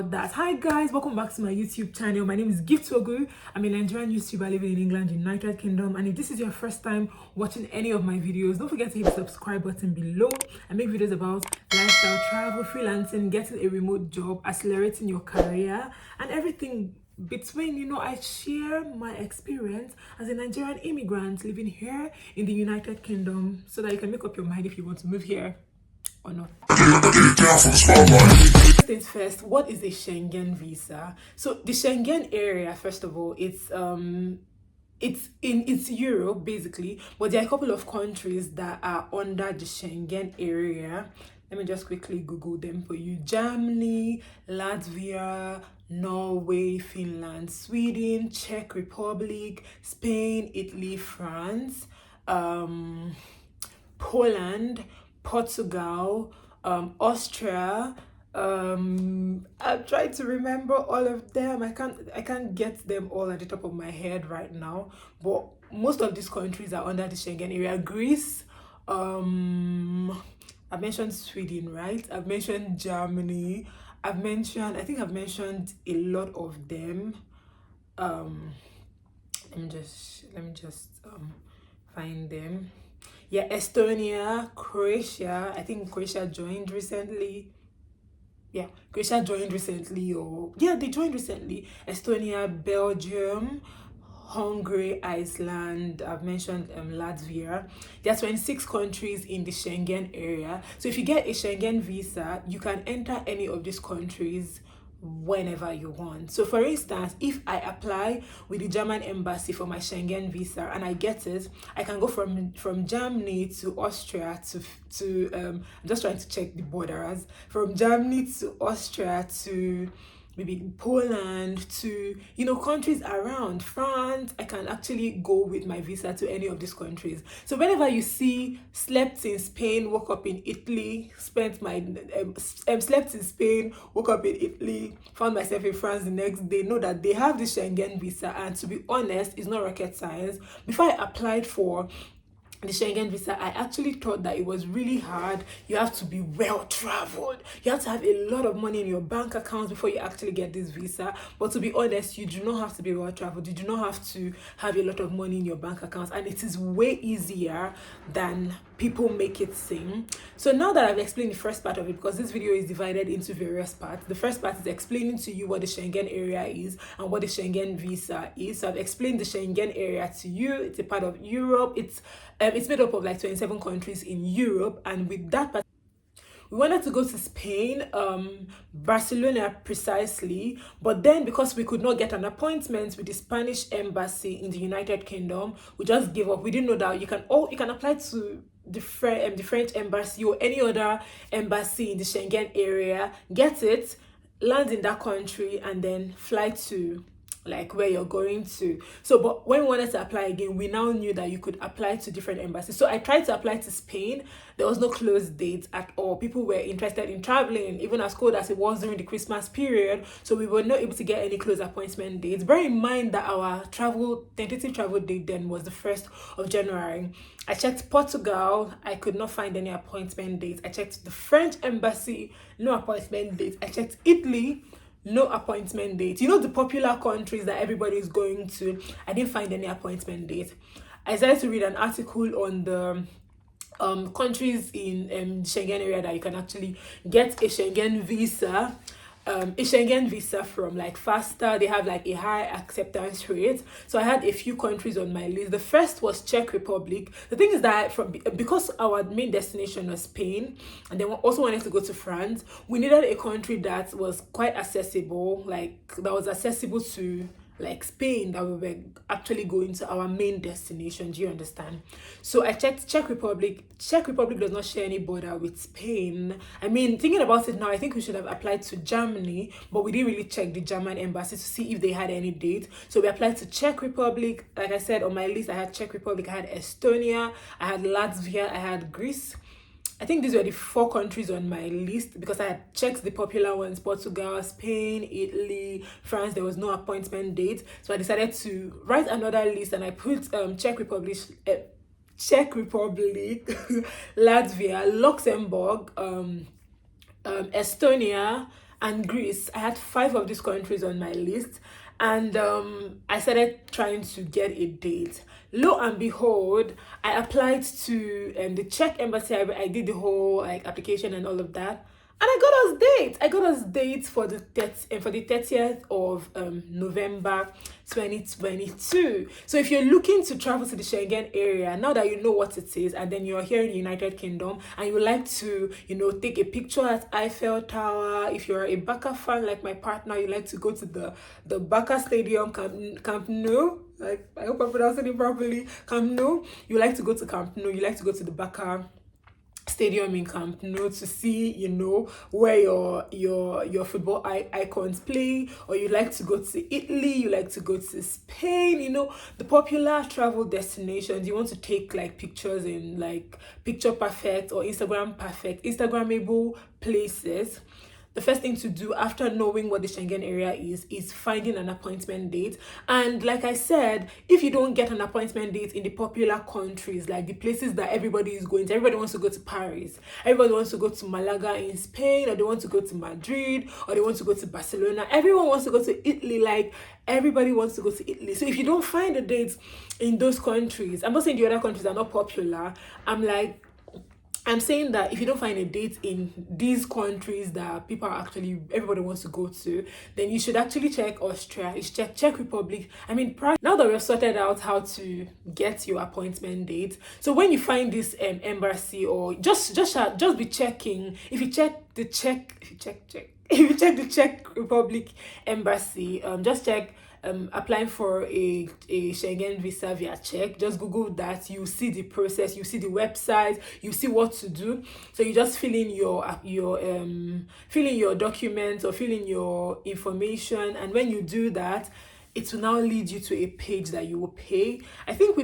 That. Hi guys, welcome back to my YouTube channel. My name is Gift Ogu. I'm a Nigerian YouTuber living in England, United Kingdom, and if this is your first time watching any of my videos, don't forget to hit the subscribe button below. I make videos about lifestyle, travel, freelancing, getting a remote job, accelerating your career, and everything between. I share my experience as a Nigerian immigrant living here in the United Kingdom so that you can make up your mind if you want to move here or not. First things first, what is a Schengen visa? So the Schengen area, first of all, it's Europe basically, but there are a couple of countries that are under the Schengen area. Let me just quickly Google them for you. Germany, Latvia, Norway, Finland, Sweden, Czech Republic, Spain, Italy, France, Poland, Portugal, Austria. I've tried to remember all of them. I can't get them all at the top of my head right now, but most of these countries are under the Schengen area. Greece, I've mentioned Sweden, right? I've mentioned Germany. I think I've mentioned a lot of them. Let me just find them. Yeah, Estonia, Croatia. I think Croatia joined recently. Yeah, Croatia joined recently, they joined recently. Estonia, Belgium, Hungary, Iceland. I've mentioned Latvia. There are 26 countries in the Schengen area. So if you get a Schengen visa, you can enter any of these countries whenever you want. So for instance, if I apply with the German embassy for my Schengen visa and I get it, I can go from Germany to Austria to I'm just trying to check the borders, from Germany to Austria to maybe Poland to countries around France. I can actually go with my visa to any of these countries. So whenever you see slept in Spain, woke up in Italy, slept in Spain, woke up in Italy, found myself in France the next day, know that they have the Schengen visa. And to be honest, it's not rocket science. Before I applied for the Schengen visa, I actually thought that it was really hard. You have to be well traveled. You have to have a lot of money in your bank accounts before you actually get this visa. But to be honest, you do not have to be well traveled. You do not have to have a lot of money in your bank accounts, and it is way easier than people make it seem. So now that I've explained the first part of it, because this video is divided into various parts, the first part is explaining to you what the Schengen area is and what the Schengen visa is. So I've explained the Schengen area to you. It's a part of Europe. It's made up of like 27 countries in Europe, and with that we wanted to go to Spain, Barcelona precisely, but then because we could not get an appointment with the Spanish embassy in the United Kingdom, we just gave up. We didn't know that you can apply to the French embassy or any other embassy in the Schengen area, get it, land in that country, and then fly to like where you're going to. So but when we wanted to apply again, we now knew that you could apply to different embassies. So I tried to apply to Spain. There was no close date at all. People were interested in traveling, even as cold as it was during the Christmas period, so we were not able to get any close appointment dates. Bear in mind that our tentative travel date then was the 1st of January. I checked Portugal, I could not find any appointment dates. I checked the French embassy, no appointment dates. I checked Italy, no appointment date. The popular countries that everybody is going to, I didn't find any appointment date. I started to read an article on the countries in Schengen area that you can actually get a Schengen visa. From like faster. They have like a high acceptance rate. So I had a few countries on my list. The first was Czech Republic. The thing is that because our main destination was Spain, and then we also wanted to go to France, we needed a country that was quite accessible, like that was accessible to like Spain, that we were actually going to our main destination. Do you understand? So I checked Czech Republic. Czech Republic does not share any border with Spain. I mean, thinking about it now, I think we should have applied to Germany, but we didn't really check the German embassy to see if they had any date. So we applied to Czech Republic. Like I said, on my list, I had Czech Republic, I had Estonia, I had Latvia, I had Greece. I think these were the 4 countries on my list because I had checked the popular ones: Portugal, Spain, Italy, France. There was no appointment date. So I decided to write another list, and I put Czech Republic, Latvia, Luxembourg, Estonia, and Greece. I had 5 of these countries on my list, and I started trying to get a date. Lo and behold, I applied to the Czech embassy. I did the whole like application and all of that, and I got us dates. I got us dates for the 30th of November 2022. So if you're looking to travel to the Schengen area, now that you know what it is, and then you're here in the United Kingdom and you would like to, take a picture at Eiffel Tower, if you're a Barca fan like my partner, you like to go to the Barca Stadium, Camp Nou. Like, I hope I'm pronouncing it properly. Camp Nou. You like to go to Camp Nou. You like to go to the Barca Stadium in Camp Nou to see, where your football icons play, or you like to go to Italy, you like to go to Spain, the popular travel destinations. You want to take like pictures in like picture perfect or Instagrammable places. The first thing to do after knowing what the Schengen area is finding an appointment date. And like I said, if you don't get an appointment date in the popular countries, like the places that everybody is going to, everybody wants to go to Paris, everybody wants to go to Malaga in Spain, or they want to go to Madrid, or they want to go to Barcelona, everyone wants to go to Italy, like everybody wants to go to Italy. So if you don't find the dates in those countries, I'm not saying the other countries are not popular, I'm saying that if you don't find a date in these countries that everybody wants to go to, then you should actually check Austria, you should check Czech Republic. Now that we've sorted out how to get your appointment date, so when you find this embassy, or just be checking. If you check the Czech Republic embassy, just check applying for a Schengen visa via Czech. Just Google that. You see the process, you see the website, you see what to do. So you just fill in your documents or fill in your information, and when you do that, it will now lead you to a page that you will pay. I think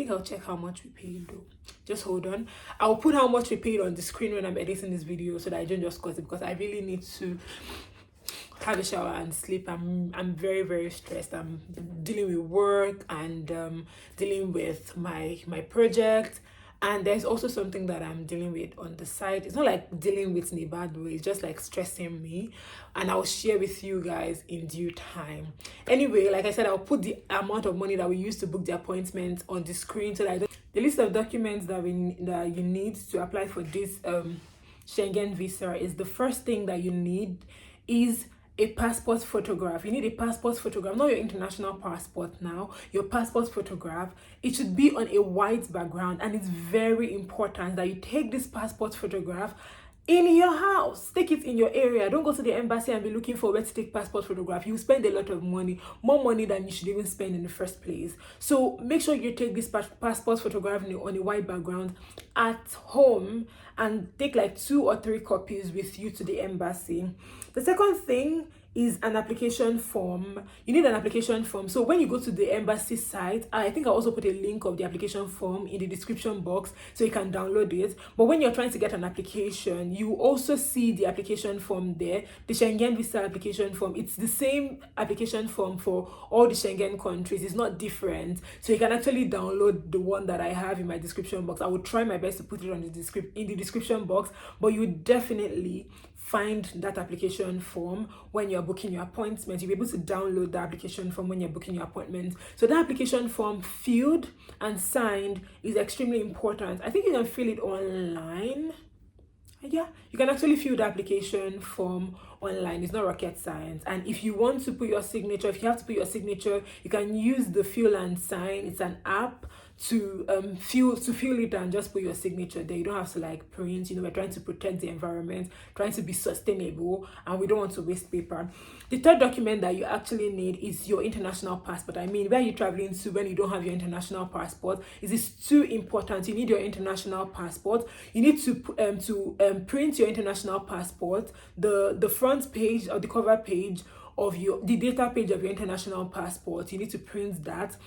I'll check how much we paid though. Just hold on. I'll put how much we paid on the screen when I'm editing this video, so that I don't just cut it, because I really need to have a shower and sleep. I'm very, very stressed. I'm dealing with work and dealing with my project, and there's also something that I'm dealing with on the side. It's not like dealing with in a bad way, it's just like stressing me, and I'll share with you guys in due time. Anyway, like I said, I'll put the amount of money that we used to book the appointment on the screen, so that the list of documents that you need to apply for this Schengen visa is, the first thing that you need is a passport photograph. You need a passport photograph, not your international passport now, your passport photograph. It should be on a white background, and it's very important that you take this passport photograph in your house. Take it in your area. Don't go to the embassy and be looking for where to take passport photograph. You spend a lot of money, more money than you should even spend in the first place. So make sure you take this passport photograph on a white background at home, and take like 2 or 3 copies with you to the embassy. The second thing is an application form. You need an application form. So when you go to the embassy site, I think I'll also put a link of the application form in the description box so you can download it. But when you're trying to get an application, you also see the application form there, the Schengen visa application form. It's the same application form for all the Schengen countries. It's not different. So you can actually download the one that I have in my description box. I will try my best to put it on in the description box, but you definitely find that application form when you're booking your appointment. You'll be able to download the application form when you're booking your appointment. So that application form filled and signed is extremely important. I think you can fill it online. Yeah, you can actually fill the application form online. It's not rocket science. And if you want to put your signature, if you have to put your signature, you can use the fill and sign. It's an app to fill it and just put your signature there. You don't have to like print. We're trying to protect the environment, trying to be sustainable, and we don't want to waste paper. The third document that you actually need is your international passport. Where are you traveling to when you don't have your international passport? It is too important. You need your international passport. You need to print your international passport, the front page or the cover page of the data page of your international passport. You need to print that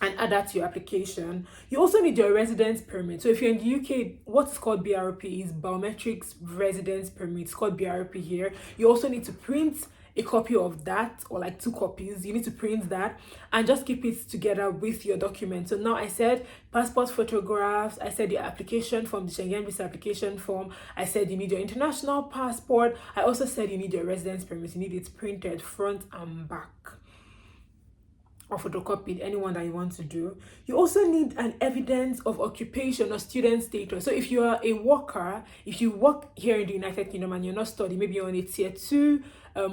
and add that to your application. You also need your residence permit. So if you're in the UK, what's called BRP is biometrics residence permit. It's called BRP here. You also need to print a copy of that, or like 2 copies. You need to print that and just keep it together with your document. So now I said passport photographs, I said your application form, the Schengen Visa application form, I said you need your international passport, I also said you need your residence permit, you need it printed front and back, or photocopied, anyone that you want to do. You also need an evidence of occupation or student status. So if you are a worker, if you work here in the United Kingdom and you're not studying, maybe you're on a tier 2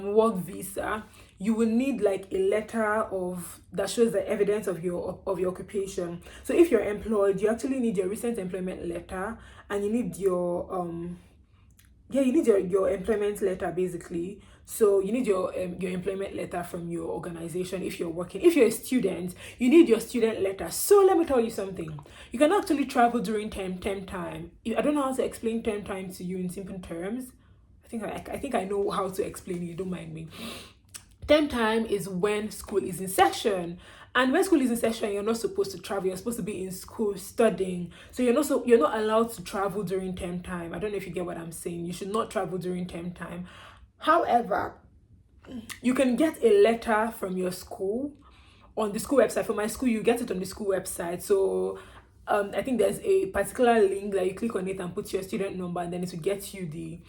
work visa, you will need like a letter of that shows the evidence of your occupation. So if you're employed, you actually need your recent employment letter, and you need your you need your employment letter basically. So you need your employment letter from your organization if you're working. If you're a student, you need your student letter. So let me tell you something. You can actually travel during term time. I don't know how to explain term time to you in simple terms. I think I know how to explain it. Don't mind me. Term time is when school is in session. And when school is in session, you're not supposed to travel. You're supposed to be in school studying. So you're not allowed to travel during term time. I don't know if you get what I'm saying. You should not travel during term time. However, you can get a letter from your school on the school website. For my school, you get it on the school website. So I think there's a particular link that you click on it and put your student number, and then it will get you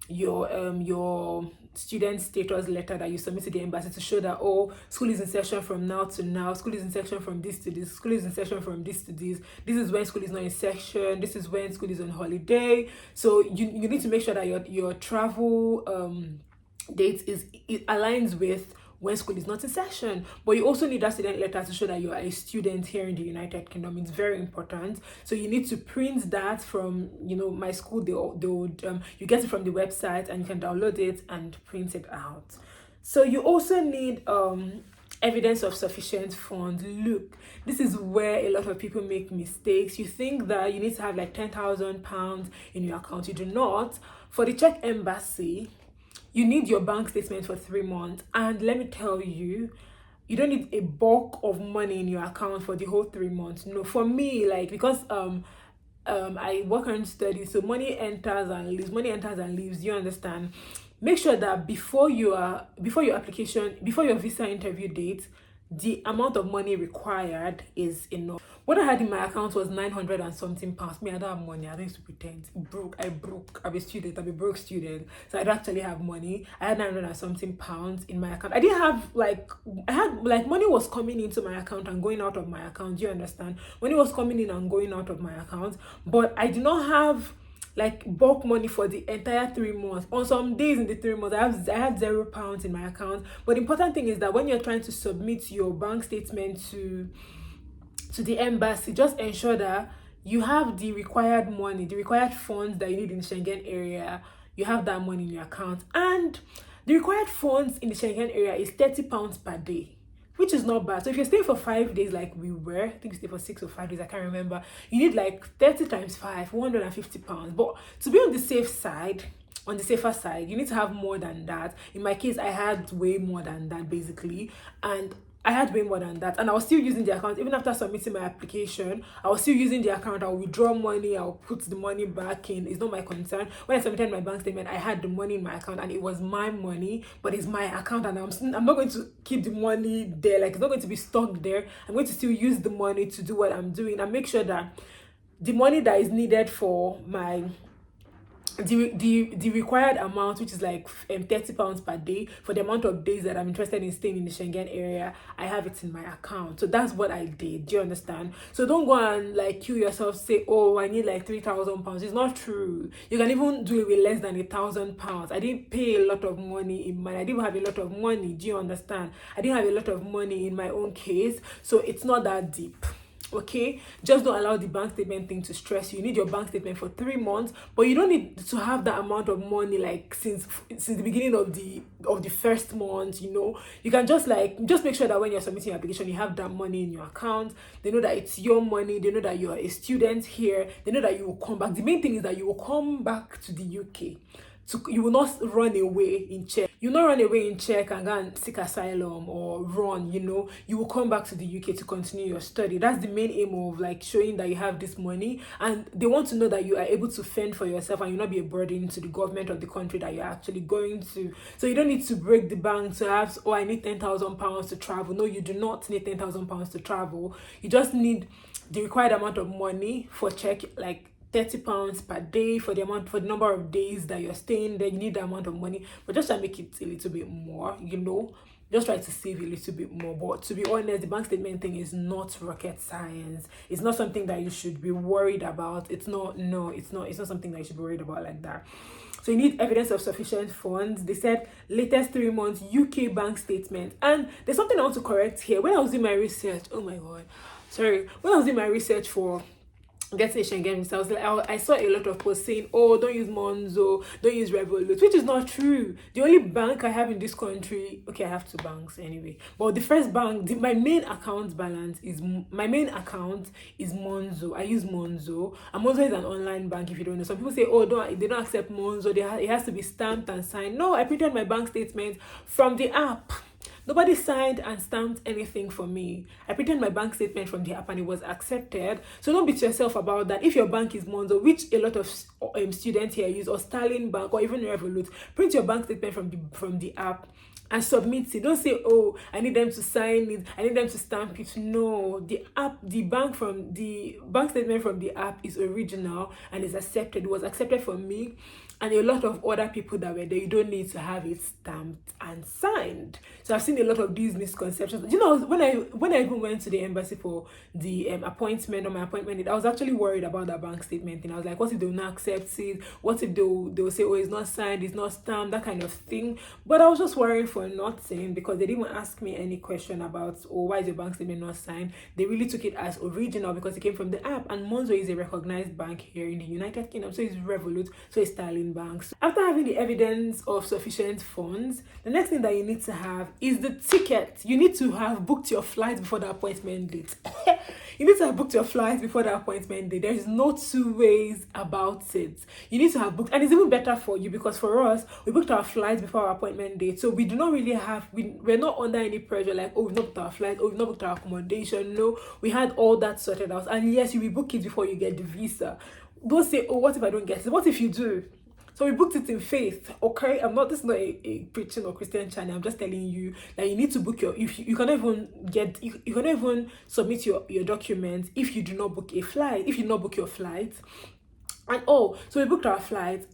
your student status letter that you submit to the embassy to show that, oh, school is in session from now to now, school is in session from this to this, school is in session from this to this is when school is not in session, this is when school is on holiday. So you need to make sure that your travel date it aligns with when school is not in session. But you also need that student letter to show that you are a student here in the United Kingdom. It's very important. So you need to print that from, my school. You get it from the website, and you can download it and print it out. So you also need evidence of sufficient funds. Look, this is where a lot of people make mistakes. You think that you need to have like £10,000 in your account. You do not. For the Czech embassy, you need your bank statement for 3 months, and let me tell you, you don't need a bulk of money in your account for the whole 3 months. No, for me, like, because I work and study, so money enters and leaves. You understand? Make sure that before your visa interview date, the amount of money required is enough. What I had in my account was 900 and something pounds. Me, I don't have money. I don't used to pretend. I'm a student. I'm a broke student. So I don't actually have money. I had 900 and something pounds in my account. I had money was coming into my account and going out of my account. Do you understand? Money was coming in and going out of my account. But I did not have like bulk money for the entire 3 months. On some days in the 3 months, I had £0 in my account. But the important thing is that when you're trying to submit your bank statement to the embassy, just ensure that you have the required money, the required funds that you need in the Schengen area. You have that money in your account, and the required funds in the Schengen area is £30 per day, which is not bad. So if you're staying for 5 days, like we were, I think we stayed for 6 or 5 days, I can't remember, you need like 30 times 5, £150. But to be on the safer side, you need to have more than that. In my case, I had way more than that basically, and I was still using the account. Even after submitting my application, I was still using the account. I'll withdraw money, I'll put the money back in. It's not my concern. When I submitted my bank statement, I had the money in my account, and it was my money, but it's my account, and I'm not going to keep the money there. Like, it's not going to be stuck there. I'm going to still use the money to do what I'm doing, and make sure that the money that is needed for the required amount, which is like £30 per day, for the amount of days that I'm interested in staying in the Schengen area, I have it in my account. So that's what I did. Do you understand? So don't go and like kill yourself, say, oh, I need like £3,000. It's not true. You can even do it with less than £1,000. I didn't pay a lot of money I didn't have a lot of money. Do you understand? I didn't have a lot of money in my own case, so it's not that deep. Okay, just don't allow the bank statement thing to stress you. You need your bank statement for 3 months, but you don't need to have that amount of money like since the beginning of the first month. You can just make sure that when you're submitting your application, you have that money in your account. They know that it's your money. They know that you're a student here. They know that you will come back. The main thing is that you will come back to the UK you will not run away in check. You will not run away in check and go and seek asylum or run, you will come back to the UK to continue your study. That's the main aim of like showing that you have this money, and they want to know that you are able to fend for yourself and you'll not be a burden to the government of the country that you're actually going to. So you don't need to break the bank to have, I need £10,000 to travel. No, you do not need £10,000 to travel. You just need the required amount of money for check, like £30 per day for the number of days that you're staying there. You need the amount of money, but just try to make it a little bit more, just try to save a little bit more. But to be honest, the bank statement thing is not rocket science. It's not something that you should be worried about. It's not something that you should be worried about like that. So you need evidence of sufficient funds. They said latest 3 months UK bank statement. And there's something I want to correct here. When I was doing my research, oh my god, sorry, when I was doing my research for getting a Schengen Visa, I was like, I saw a lot of posts saying, oh, don't use Monzo, don't use Revolut, which is not true. The only bank I have in this country, okay, I have 2 banks anyway, but the first bank, my main account is Monzo. I use Monzo, and Monzo is an online bank. If you don't know, some people say, oh, they don't accept Monzo, it has to be stamped and signed. No, I printed my bank statement from the app. Nobody signed and stamped anything for me. I printed my bank statement from the app and it was accepted. So don't beat yourself about that. If your bank is Monzo, which a lot of students here use, or Sterling Bank, or even Revolut, print your bank statement from the app and submit it. Don't say, oh, I need them to sign it, I need them to stamp it. No, the bank statement from the app is original and is accepted. It was accepted for me and a lot of other people that were there. You don't need to have it stamped and signed. So I've seen a lot of these misconceptions. When I even went to the embassy for the appointment, on my appointment, I was actually worried about that bank statement thing. I was like, what if they will not accept it? What if they will say, oh, it's not signed, it's not stamped, that kind of thing. But I was just worrying for nothing, because they didn't ask me any question about, oh, why is your bank statement not signed? They really took it as original because it came from the app, and Monzo is a recognized bank here in the United Kingdom. So it's Revolut, so it's Sterling Bank. So after having the evidence of sufficient funds, the next thing that you need to have is the ticket. You need to have booked your flight before the appointment date. You need to have booked your flight before the appointment date. There is no 2 ways about it. You need to have booked, and it's even better for you because for us, we booked our flight before our appointment date. So we do not really we're not under any pressure like, oh, we've not booked our flight, oh, we've not booked our accommodation. No, we had all that sorted out. And yes, you will book it before you get the visa. Don't say, oh, what if I don't get it? What if you do? So we booked it in faith, okay? This is not a preaching or Christian channel. I'm just telling you that you need to book you cannot even submit your documents if you do not book a flight, if you do not book your flight. And so we booked our flight.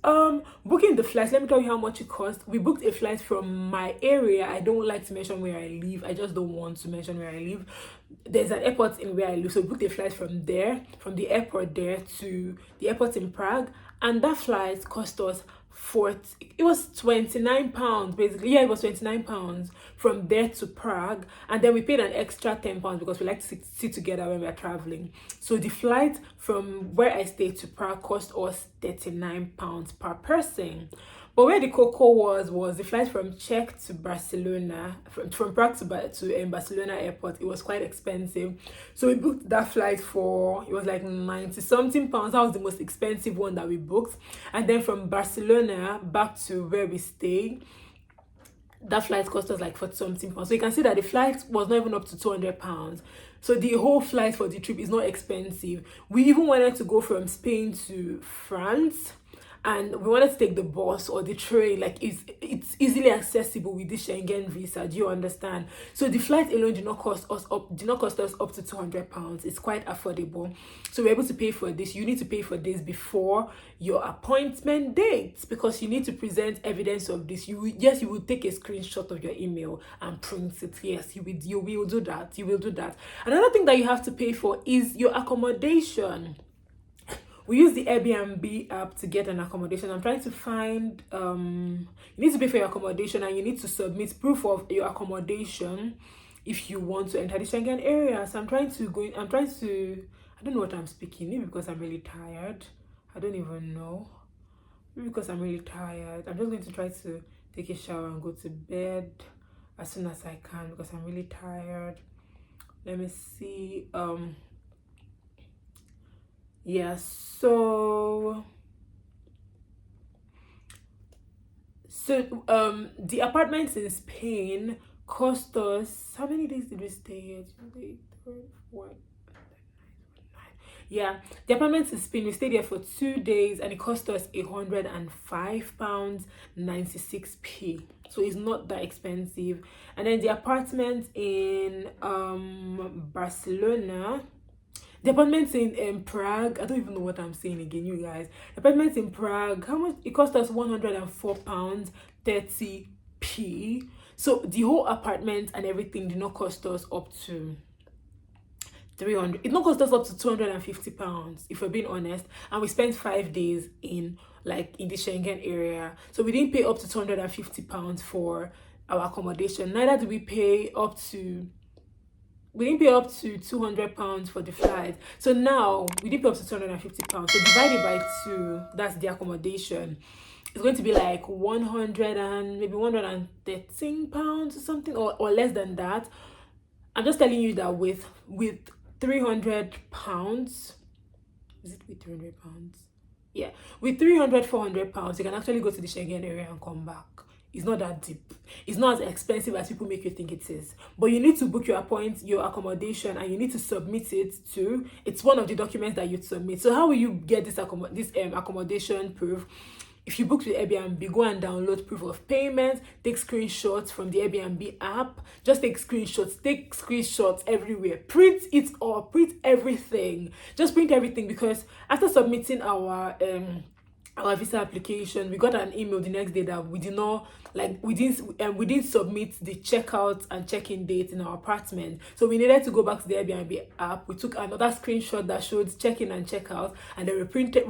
Booking the flights, let me tell you how much it cost. We booked a flight from my area. I don't like to mention where I live. I just don't want to mention where I live. There's an airport in where I live, so we booked a flight from the airport there to the airport in Prague, and that flight cost us it was £29 basically. Yeah, it was £29 from there to Prague, and then we paid an extra £10 because we like to sit together when we are traveling. So the flight from where I stayed to Prague cost us £39 per person. But where the cocoa was the flight from Czech to Barcelona, from Prague to Barcelona airport. It was quite expensive. So we booked that flight it was like 90 something pounds. That was the most expensive one that we booked. And then from Barcelona back to where we stayed, that flight cost us like 40 something pounds. So you can see that the flight was not even up to £200. So the whole flight for the trip is not expensive. We even wanted to go from Spain to France, and we wanted to take the bus or the train. Like it's easily accessible with the Schengen Visa. Do you understand? So the flight alone did not cost us up to £200. It's quite affordable. So we're able to pay for this. You need to pay for this before your appointment date, because you need to present evidence of this. You will take a screenshot of your email and print it. Yes, you will do that. You will do that. Another thing that you have to pay for is your accommodation. We use the Airbnb app to get an accommodation. I'm trying to find, you need to pay for your accommodation, and you need to submit proof of your accommodation if you want to enter the Schengen area. So I don't know what I'm speaking, maybe because I'm really tired. I don't even know. Maybe because I'm really tired. I'm just going to try to take a shower and go to bed as soon as I can because I'm really tired. Let me see. Yeah, so So the apartments in Spain cost us, how many days did we stay here? 2 days, 4, yeah, the apartments in Spain, we stayed there for 2 days and it cost us £105 96p. So it's not that expensive. And then the apartment in Barcelona, the apartments in Prague, I don't even know what I'm saying again, you guys. The apartments in Prague, how much? It cost us £104 30p. So the whole apartment and everything did not cost us up to 300. It not cost us up to £250, if we're being honest. And we spent 5 days in the Schengen area. So we didn't pay up to £250 for our accommodation. Neither did we pay up to £200 for the flight. So now we didn't pay up to £250. So divided by 2, that's the accommodation. It's going to be like 100 and maybe £113 or something, or less than that. I'm just telling you that with £300, is it with £300? Yeah, with £300-400, you can actually go to the Schengen area and come back. It's not that deep. It's not as expensive as people make you think it is. But you need to book your accommodation, and you need to submit it to. It's one of the documents that you submit. So how will you get this accommodation proof? If you book with Airbnb, go and download proof of payment, take screenshots from the Airbnb app, just take screenshots everywhere, print it or print everything. Just print everything, because after submitting our visa application, we got an email the next day that we didn't submit the checkout and check-in date in our apartment. So we needed to go back to the Airbnb app. We took another screenshot that showed check-in and check-out, and then we didn't print it,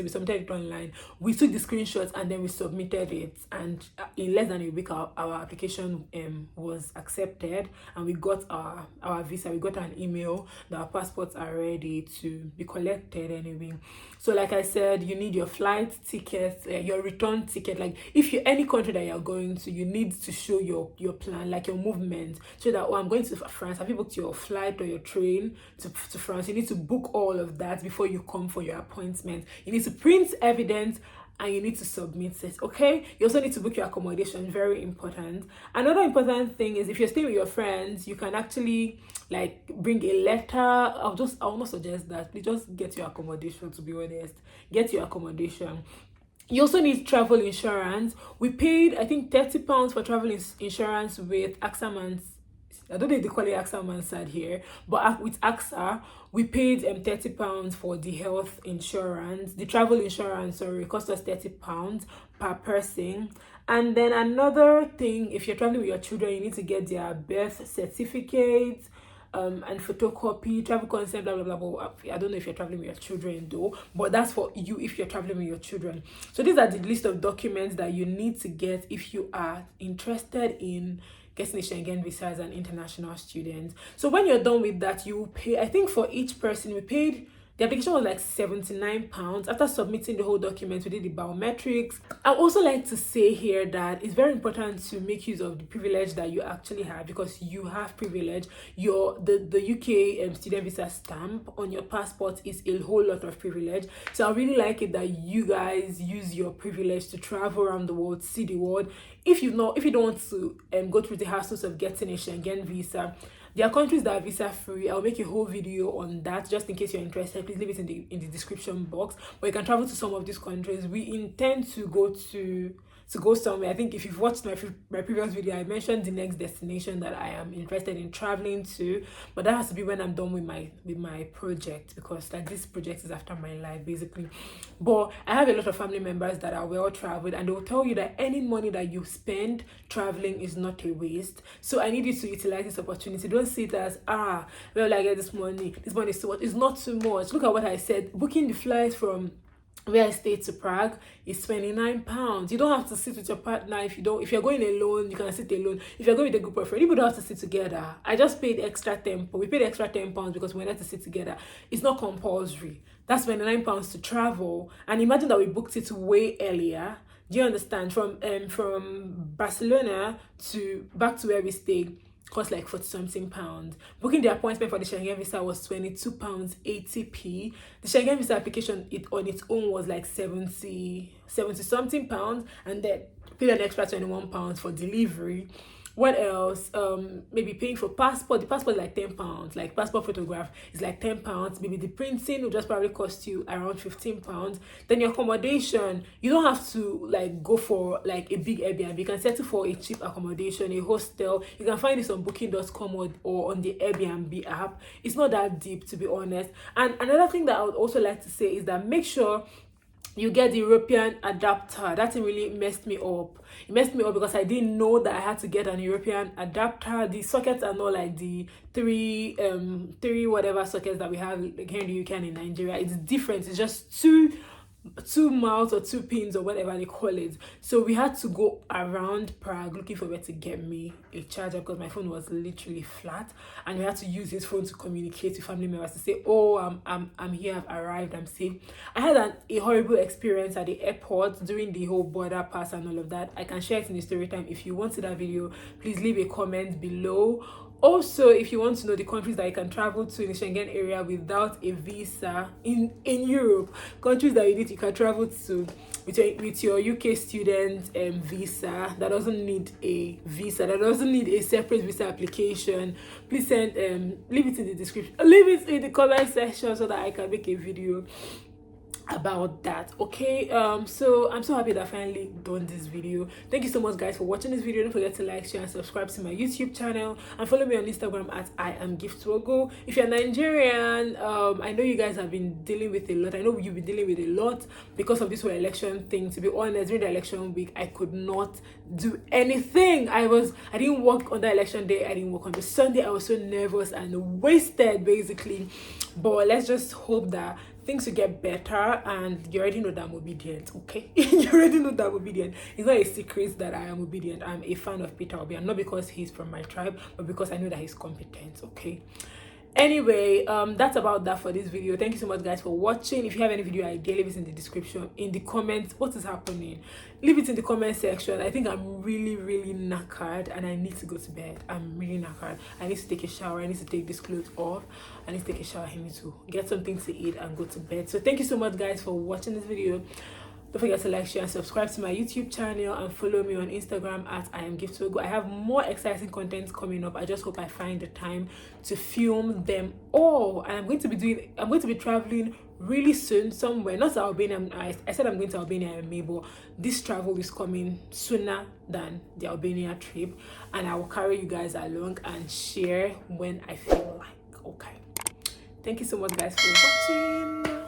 we submitted it online. We took the screenshots and then we submitted it, and in less than a week our application was accepted, and we got our visa. We got an email that our passports are ready to be collected anyway. So like I said, you need your flight ticket, your return ticket. Like if you any country that you're going to, you need to show your plan, like your movement, so that I'm going to France. Have you booked your flight or your train to France? You need to book all of that before you come for your appointment. You need to print evidence and you need to submit it. Okay, you also need to book your accommodation, very important. Another important thing is, if you're staying with your friends, you can actually bring a letter. I'll not suggest that. Please just get your accommodation, to be honest. Get your accommodation. You also need travel insurance. We paid, I think, £30 for travel insurance with AXA Man's. I don't know if they call it AXA Mansard here, but with AXA, we paid £30 for the health insurance. The travel insurance, sorry, cost us £30 per person. And then another thing, if you're traveling with your children, you need to get their birth certificate, and photocopy, travel consent, blah, blah, blah, blah. I don't know if you're traveling with your children though, but that's for you if you're traveling with your children. So these are the list of documents that you need to get if you are interested in getting a Schengen visa as an international student. So when you're done with that, you pay, I think for each person, the application was like £79. After submitting the whole document, we did the biometrics. I also like to say here that it's very important to make use of the privilege that you actually have, because you have privilege. The UK student visa stamp on your passport is a whole lot of privilege. So I really like it that you guys use your privilege to travel around the world, see the world. If you don't want to go through the hassles of getting a Schengen visa, there are countries that are visa free. I'll make a whole video on that, just in case you're interested. Please leave it in the description box. But you can travel to some of these countries. We intend to go somewhere. I think if you've watched my previous video, I mentioned the next destination that I am interested in traveling to, but that has to be when I'm done with my project, because this project is after my life basically. But I have a lot of family members that are well traveled, and they will tell you that any money that you spend traveling is not a waste. So I need you to utilize this opportunity. Don't see it as I get this money is too much. It's not too much. Look at what I said. Booking the flights from where I stayed to Prague is £29. You don't have to sit with your partner. If you're going alone, you can sit alone. If you're going with a group of friends, you don't have to sit together. I just paid extra £10. We paid extra £10 because we wanted to sit together. It's not compulsory. That's £29 to travel. And imagine that we booked it way earlier. Do you understand? From Barcelona back to where we stayed cost like 40 something pounds. Booking the appointment for the Schengen visa was £22 80p. The Schengen visa application on its own was like 70 something pounds, and then paid an extra £21 for delivery. What else? Maybe paying for passport. The passport is like £10. Like passport photograph is like £10. Maybe the printing will just probably cost you around £15. Then your accommodation, you don't have to like go for like a big Airbnb. You can settle for a cheap accommodation, a hostel. You can find this on booking.com or on the Airbnb app. It's not that deep, to be honest. And another thing that I would also like to say is that make sure you get the European adapter. That thing really messed me up. It messed me up because I didn't know that I had to get an European adapter. The sockets are not like the three whatever sockets that we have here in the UK and in Nigeria. It's different. It's just two mouths or two pins or whatever they call it. So we had to go around Prague looking for where to get me a charger because my phone was literally flat, and we had to use his phone to communicate to family members to say, oh, I'm here, I've arrived, I'm safe. I had a horrible experience at the airport during the whole border pass and all of that. I can share it in the story time. If you want to that video, please leave a comment below. Also, if you want to know the countries that you can travel to in the Schengen area without a visa in Europe, countries that you can travel to with your UK student visa that doesn't need a visa, that doesn't need a separate visa application, please send leave it in the description, leave it in the comment section so that I can make a video about that. Okay, so I'm so happy that I finally done this video. Thank you so much guys for watching this video. Don't forget to like, share and subscribe to my YouTube channel, and follow me on Instagram at IamGiftWogo. If you're Nigerian, I know you guys have been dealing with a lot. I know you've been dealing with a lot because of this whole election thing. To be honest, during the election week I could not do anything. I didn't work on the election day, I didn't work on the Sunday. I was so nervous and wasted basically, but let's just hope that things will get better. And you already know that I'm obedient, okay? You already know that I'm obedient. It's not a secret that I am obedient. I'm a fan of Peter Obi, and not because he's from my tribe, but because I know that he's competent, okay? Anyway, that's about that for this video. Thank you so much guys for watching. If you have any video idea, leave it in the description, in the comments. What is happening, leave it in the comment section. I think I'm really knackered and I need to go to bed. I'm really knackered. I need to take a shower, I need to take this clothes off, I need to take a shower, I need to get something to eat and go to bed. So thank you so much guys for watching this video. Don't forget to like, share and subscribe to my YouTube channel, and follow me on Instagram at IamGiftWogo. I have more exciting content coming up. I just hope I find the time to film them all. And I'm going to be traveling really soon somewhere, not to Albania. I said I'm going to Albania in May, but this travel is coming sooner than the Albania trip, and I will carry you guys along and share when I feel like. Okay, thank you so much guys for watching.